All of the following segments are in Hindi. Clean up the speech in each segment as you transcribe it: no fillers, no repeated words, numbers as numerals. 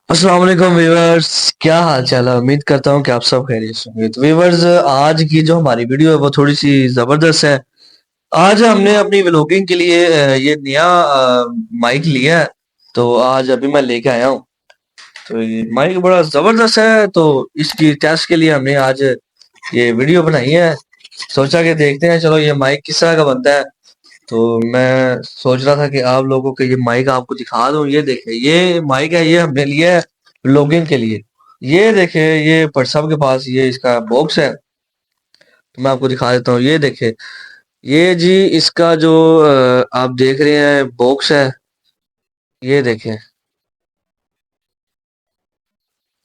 अस्सलाम वालेकुम व्यूअर्स। क्या हाल चाल है? उम्मीद करता हूँ कि आप सब खैरियत से होंगे। तो व्यूअर्स, आज की जो हमारी वीडियो है वो थोड़ी सी जबरदस्त है। आज हमने अपनी व्लॉगिंग के लिए ये नया माइक लिया है। तो आज अभी मैं लेके आया हूँ। तो ये माइक बड़ा जबरदस्त है। तो इसकी टेस्ट के लिए हमने आज ये वीडियो बनाई है। सोचा कि देखते हैं, चलो ये माइक किस तरह का बनता है। तो मैं सोच रहा था कि आप लोगों को ये माइक आपको दिखा दूं। ये देखे, ये माइक है, ये हमने लिया है व्लॉगिंग के लिए। ये देखे, ये पर सबके पास ये इसका बॉक्स है। तो मैं आपको दिखा देता हूँ। ये देखे, ये जी इसका जो आप देख रहे हैं बॉक्स है। ये देखे,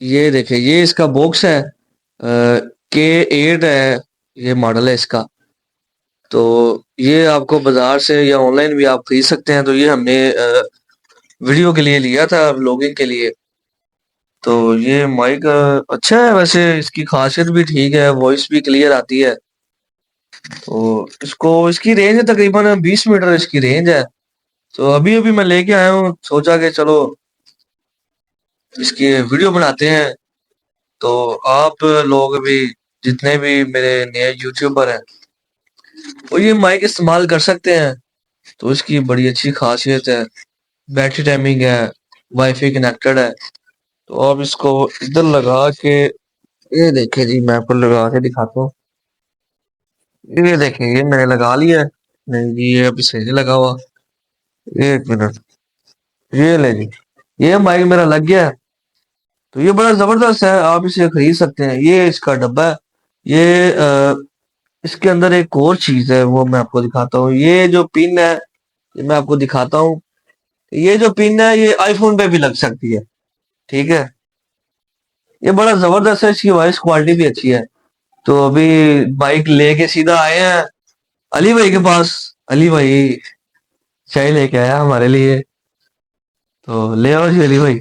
ये देखे, ये इसका बॉक्स है। K8 है, ये मॉडल है इसका। तो ये आपको बाजार से या ऑनलाइन भी आप खरीद सकते हैं। तो ये हमने वीडियो के लिए लिया था, व्लॉगिंग के लिए। तो ये माइक अच्छा है, वैसे इसकी खासियत भी ठीक है, वॉइस भी क्लियर आती है। तो इसको, इसकी रेंज है तकरीबन 20 मीटर इसकी रेंज है। तो अभी अभी मैं लेके आया हूँ, सोचा कि चलो इसकी वीडियो बनाते हैं। तो आप लोग भी, जितने भी मेरे नए यूट्यूबर हैं, वो ये माइक इस्तेमाल कर सकते हैं। तो इसकी बड़ी अच्छी खासियत है, बैटरी टाइमिंग है, वाईफाई कनेक्टेड है। तो आप इसको इधर लगा के, ये देखे जी, मैं आपको लगा के दिखाता हूँ। ये देखें, ये मैंने लगा लिया है। नहीं जी, ये अभी सही नहीं लगा हुआ। एक मिनट, ये ले जी, ये माइक मेरा लग गया है। तो ये बड़ा जबरदस्त है, आप इसे खरीद सकते हैं। ये इसका डब्बा है। ये इसके अंदर एक और चीज है, वो मैं आपको दिखाता हूँ। ये जो पिन है, ये मैं आपको दिखाता हूँ। ये जो पिन है, ये आईफोन पे भी लग सकती है। ठीक है, ये बड़ा जबरदस्त है, इसकी वॉइस क्वालिटी भी अच्छी है। तो अभी बाइक लेके सीधा आए हैं अली भाई के पास। अली भाई चाय लेके आया हमारे लिए। तो ले आओ जी अली भाई।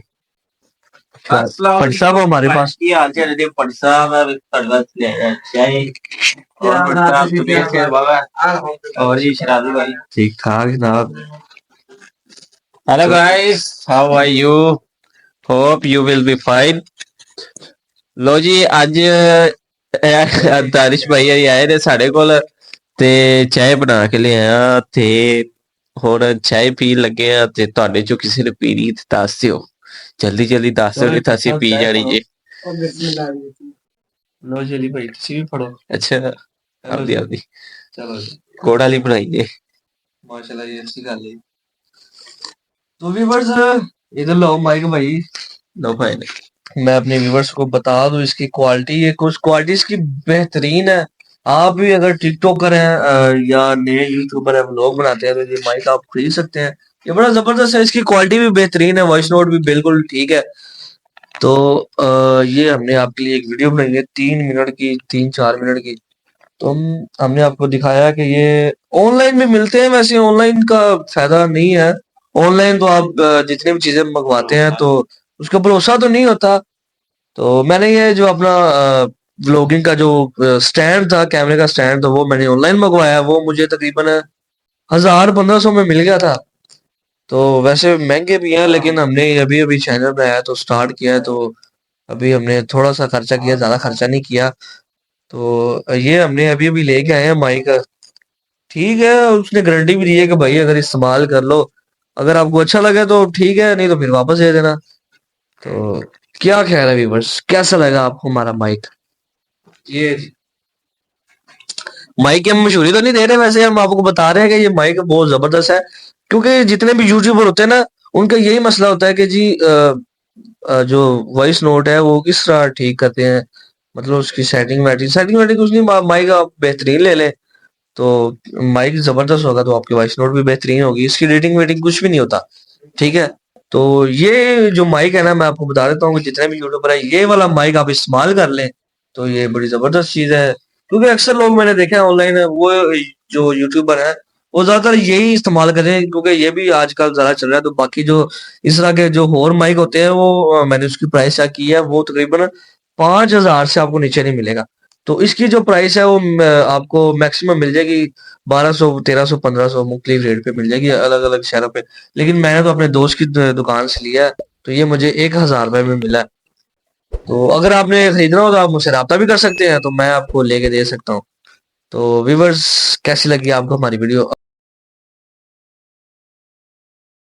पटसा को हमारे पास की हाल चाल है पड़सा में तड़का चाय और पड़सा तबीयत के बाबा और जी शराबी भाई। ठीक ठाक जनाब। हेलो तो guys, how are you? Hope you will be fine. लो जी, ਅੱਜ ਤਾਰਿਸ਼ ਭਾਈ ਆਏ ਨੇ ਸਾਡੇ ਕੋਲ ਤੇ ਚਾਹ ਬਣਾ ਕੇ ਲਿਆਇਆ ਤੇ ਹੁਣ ਚਾਹ ਪੀਣ ਲੱਗੇ ਆ ਤੇ ਤੁਹਾਡੇ ਚੋਂ ਕਿਸੇ ਨੇ ਪੀਣੀ ਤੇ ਦੱਸ ਦਿਓ। ਜਲਦੀ ਜਲਦੀ ਦੱਸ ਦਿਓ ਕਿ ਤਾਂ ਅਸੀਂ ਪੀ ਜਾਣੀ ਜੇ। लो जी अली भाई, तुसी भी फड़ो। ਅੱਛਾ, हेलो ਆਪਦੀ जी, ਆਪਦੀ चलो जी। ਕੋੜ ਵਾਲੀ ਬਣਾਈ ਜੇ। माशाल्लाह, ये अच्छी गल है। तो व्यूवर्स, इधर लो माइक भाई। ਲਓ ਭਾਈ ਨੇ। मैं अपने व्यूवर्स को बता दूं इसकी क्वालिटी, ये कुछ क्वालिटी इसकी बेहतरीन है। आप भी अगर टिकटॉकर हैं या नए यूट्यूबर है, व्लॉग बनाते हैं, तो ये माइक आप खरीद सकते हैं। ये बड़ा जबरदस्त है, इसकी क्वालिटी भी बेहतरीन है, वॉइस नोट भी बिल्कुल ठीक है। तो ये हमने आपके लिए एक वीडियो बनाई है, 3 मिनट की, 3-4 मिनट की। तो हमने आपको दिखाया कि ये ऑनलाइन भी मिलते हैं। वैसे ऑनलाइन का फायदा नहीं है। ऑनलाइन तो आप जितनी भी चीजें मंगवाते हैं तो उसका भरोसा तो नहीं होता। तो मैंने ये जो अपना व्लॉगिंग का जो स्टैंड था, कैमरे का स्टैंड, तो वो मैंने ऑनलाइन मंगवाया। वो मुझे तकरीबन 1000-1500 में मिल गया था। तो वैसे महंगे भी हैं, लेकिन हमने अभी अभी चैनल बनाया तो स्टार्ट किया है। तो अभी हमने थोड़ा सा खर्चा किया, ज्यादा खर्चा नहीं किया। तो ये हमने अभी अभी लेके आए हैं माइक। ठीक है, उसने गारंटी भी दी है कि भाई अगर इस्तेमाल कर लो, अगर आपको अच्छा लगे तो ठीक है, नहीं तो फिर वापस दे देना। तो क्या ख्याल है व्यूवर्स, कैसा लगा आपको हमारा माइक? ये माइक की हम मशहूरी तो नहीं दे रहे, वैसे हम आपको बता रहे हैं कि ये माइक बहुत जबरदस्त है। क्योंकि जितने भी यूट्यूबर होते हैं ना, उनका यही मसला होता है कि जी जो वॉइस नोट है वो किस तरह ठीक करते हैं। मतलब उसकी सेटिंग वेटिंग कुछ नहीं, माइक आप बेहतरीन ले लें तो माइक जबरदस्त होगा, तो आपकी वॉइस नोट भी बेहतरीन होगी। इसकी रेटिंग वेटिंग कुछ भी नहीं होता। ठीक है, तो ये जो माइक है ना, मैं आपको बता देता हूँ कि जितने भी यूट्यूबर है, ये वाला माइक आप इस्तेमाल कर लें तो ये बड़ी जबरदस्त चीज है। क्योंकि अक्सर लोग मैंने देखा है ऑनलाइन, वो जो यूट्यूबर है वो ज्यादातर यही इस्तेमाल कर रहे हैं, क्योंकि ये भी आजकल ज्यादा चल रहा है। तो बाकी जो इस तरह के जो और माइक होते हैं, वो मैंने उसकी प्राइस चेक की है, वो तकरीबन 5000 से आपको नीचे नहीं मिलेगा। तो इसकी जो प्राइस है वो आपको मैक्सिमम मिल जाएगी 1200, 1300, 1500 मुख्तलिफ रेट पे मिल जाएगी अलग अलग शहरों पे। लेकिन मैंने तो अपने दोस्त की दुकान से लिया है। तो ये मुझे 1000 रुपए में मिला है। तो अगर आपने खरीदना हो तो आप मुझसे रब्ता भी कर सकते हैं, तो मैं आपको लेके दे सकता हूँ। तो व्यूवर्स, कैसी लगी आपको हमारी वीडियो?